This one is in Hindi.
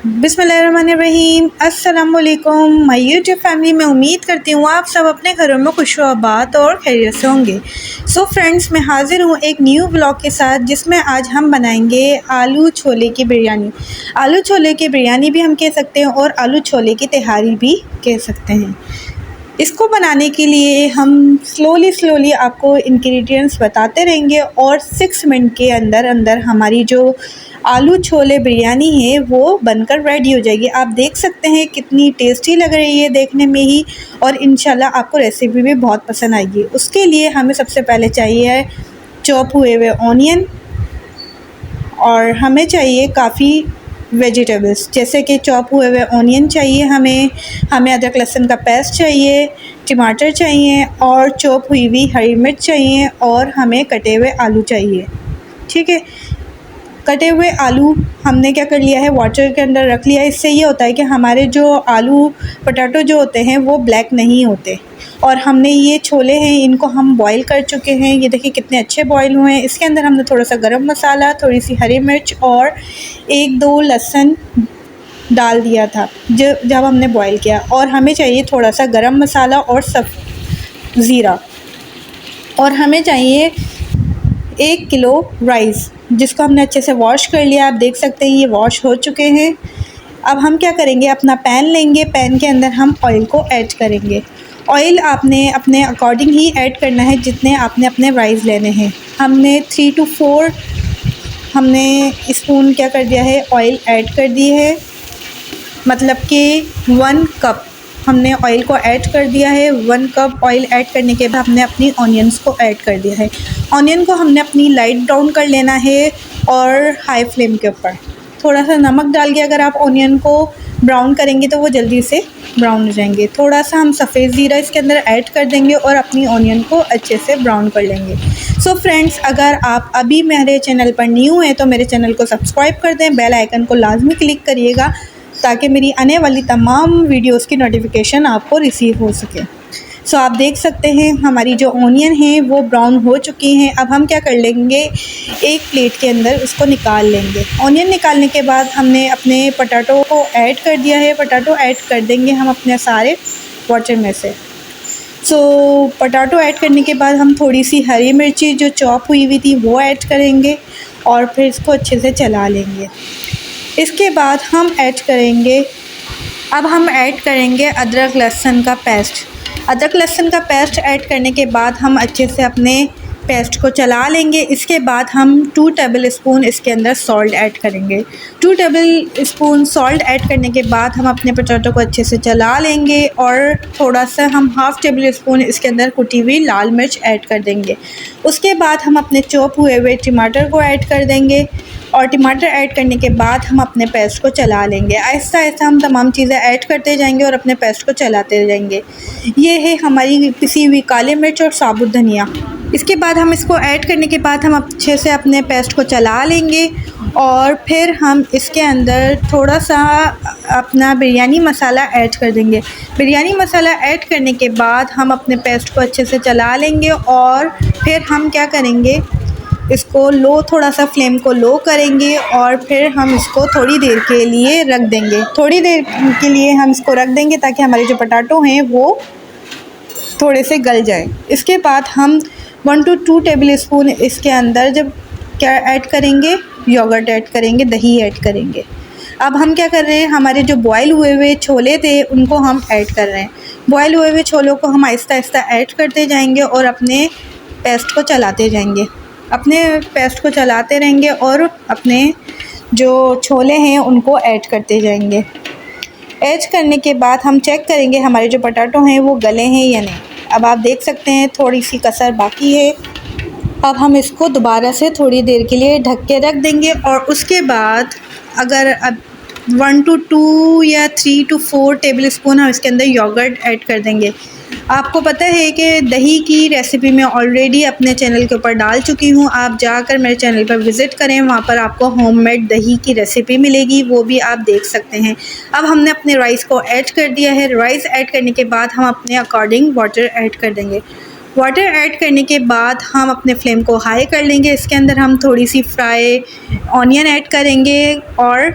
बिस्मिल्लाहिर्रहमानिर्रहीम। अस्सलाम वालेकुम माय यूट्यूब फैमिली। मैं उम्मीद करती हूँ आप सब अपने घरों में खुशआबाद और खैरियत से होंगे। सो फ्रेंड्स, मैं हाज़िर हूँ एक न्यू व्लॉग के साथ जिसमें आज हम बनाएंगे आलू छोले की बिरयानी। आलू छोले की बिरयानी भी हम कह सकते हैं और आलू छोले की तिहारी भी कह सकते हैं। इसको बनाने के लिए हम स्लोली आपको इंग्रेडिएंट्स बताते रहेंगे और 6 मिनट के अंदर अंदर हमारी जो आलू छोले बिरयानी है वो बनकर रेडी हो जाएगी। आप देख सकते हैं कितनी टेस्टी लग रही है देखने में ही, और इंशाल्लाह आपको रेसिपी भी बहुत पसंद आएगी। उसके लिए हमें सबसे पहले चाहिए चॉप हुए हुए ऑनियन, और हमें चाहिए काफ़ी वेजिटेबल्स जैसे कि चॉप हुए हुए ऑनियन चाहिए, हमें अदरक लहसुन का पेस्ट चाहिए, टमाटर चाहिए और चॉप हुई हुई हरी मिर्च चाहिए, और हमें कटे हुए आलू चाहिए। ठीक है, कटे हुए आलू हमने क्या कर लिया है, वाटर के अंदर रख लिया है। इससे ये होता है कि हमारे जो आलू पोटैटो जो होते हैं वो ब्लैक नहीं होते। और हमने ये छोले हैं इनको हम बॉईल कर चुके हैं, ये देखिए कितने अच्छे बॉईल हुए हैं। इसके अंदर हमने थोड़ा सा गरम मसाला, थोड़ी सी हरी मिर्च और 1-2 लहसुन डाल दिया था जब हमने बॉईल किया। और हमें चाहिए थोड़ा सा गरम मसाला और सब ज़ीरा, और हमें चाहिए 1 किलो राइस जिसको हमने अच्छे से वॉश कर लिया। आप देख सकते हैं ये वॉश हो चुके हैं। अब हम क्या करेंगे, अपना पैन लेंगे, पैन के अंदर हम ऑयल को ऐड करेंगे। ऑयल आपने अपने अकॉर्डिंग ही ऐड करना है जितने आपने अपने राइस लेने हैं। हमने 3 to 4 स्पून क्या कर दिया है, ऑयल ऐड कर दी है, मतलब कि 1 कप हमने ऑयल को ऐड कर दिया है। 1 कप ऑयल ऐड करने के बाद हमने अपनी ऑनियंस को ऐड कर दिया है। ऑनियन को हमने अपनी लाइट ब्राउन कर लेना है और हाई फ्लेम के ऊपर। थोड़ा सा नमक डाल के अगर आप ऑनियन को ब्राउन करेंगे तो वो जल्दी से ब्राउन हो जाएंगे। थोड़ा सा हम सफ़ेद ज़ीरा इसके अंदर ऐड कर देंगे और अपनी ऑनियन को अच्छे से ब्राउन कर लेंगे। सो फ्रेंड्स, अगर आप अभी मेरे चैनल पर न्यू हैं तो मेरे चैनल को सब्सक्राइब कर दें, बेल आइकन को लाजमी क्लिक करिएगा ताकि मेरी आने वाली तमाम वीडियोस की नोटिफिकेशन आपको रिसीव हो सके। सो आप देख सकते हैं हमारी जो ऑनियन है वो ब्राउन हो चुकी हैं। अब हम क्या कर लेंगे, एक प्लेट के अंदर उसको निकाल लेंगे। ऑनियन निकालने के बाद हमने अपने पोटैटो को ऐड कर दिया है। पोटैटो ऐड कर देंगे हम अपने सारे वाटर में से। सो पोटैटो ऐड करने के बाद हम थोड़ी सी हरी मिर्ची जो चॉप हुई थी वो ऐड करेंगे और फिर इसको अच्छे से चला लेंगे। इसके बाद हम ऐड करेंगे अदरक लहसुन का पेस्ट। अदरक लहसुन का पेस्ट ऐड करने के बाद हम अच्छे से अपने पेस्ट को चला लेंगे। इसके बाद हम 2 टेबल स्पून इसके अंदर सॉल्ट ऐड करेंगे। 2 टेबल स्पून सॉल्ट ऐड करने के बाद हम अपने पोटैटो को अच्छे से चला लेंगे और थोड़ा सा हम हाफ़ टेबल स्पून इसके अंदर कुटी हुई लाल मिर्च ऐड कर देंगे। उसके बाद हम अपने चॉप हुए हुए टमाटर को ऐड कर देंगे, और टमाटर ऐड करने के बाद हम अपने पेस्ट को चला लेंगे। आहिस्ता आहिस्ता हम तमाम चीज़ें ऐड करते जाएंगे और अपने पेस्ट को चलाते जाएंगे। ये है हमारी पिसी हुई काली मिर्च और साबुत धनिया। इसके बाद हम इसको ऐड करने के बाद हम अच्छे से अपने पेस्ट को चला लेंगे, और फिर हम इसके अंदर थोड़ा सा अपना बिरयानी मसाला ऐड कर देंगे। बिरयानी मसाला ऐड करने के बाद हम अपने पेस्ट को अच्छे से चला लेंगे, और फिर हम क्या करेंगे, इसको थोड़ा सा फ्लेम को लो करेंगे और फिर हम इसको थोड़ी देर के लिए रख देंगे। थोड़ी देर के लिए हम इसको रख देंगे ताकि हमारे जो पोटैटो हैं वो थोड़े से गल जाए। इसके बाद हम 1 to 2 टेबल स्पून इसके अंदर जब क्या ऐड करेंगे, योगर्ट ऐड करेंगे, दही ऐड करेंगे। अब हम क्या कर रहे हैं, हमारे जो बॉयल हुए हुए छोले थे उनको हम ऐड कर रहे हैं। बॉयल हुए हुए छोलों को हम आहिस्ता आहिस्ता ऐड करते जाएंगे और अपने पेस्ट को चलाते जाएंगे। अपने पेस्ट को चलाते रहेंगे और अपने जो छोले हैं उनको ऐड करते जाएंगे। ऐड करने के बाद हम चेक करेंगे हमारे जो पोटैटो हैं वो गले हैं या नहीं। अब आप देख सकते हैं थोड़ी सी कसर बाकी है। अब हम इसको दोबारा से थोड़ी देर के लिए ढक के रख देंगे, और उसके बाद अगर अब 1 to 2 या 3 to 4 टेबल स्पून हम इसके अंदर योगर्ट ऐड कर देंगे। आपको पता है कि दही की रेसिपी मैं ऑलरेडी अपने चैनल के ऊपर डाल चुकी हूँ। आप जाकर मेरे चैनल पर विज़िट करें, वहाँ पर आपको होममेड दही की रेसिपी मिलेगी, वो भी आप देख सकते हैं। अब हमने अपने राइस को ऐड कर दिया है। राइस ऐड करने के बाद हम अपने अकॉर्डिंग वाटर ऐड कर देंगे। वाटर ऐड करने के बाद हम अपने फ्लेम को हाई कर लेंगे। इसके अंदर हम थोड़ी सी फ्राई ऑनियन ऐड करेंगे और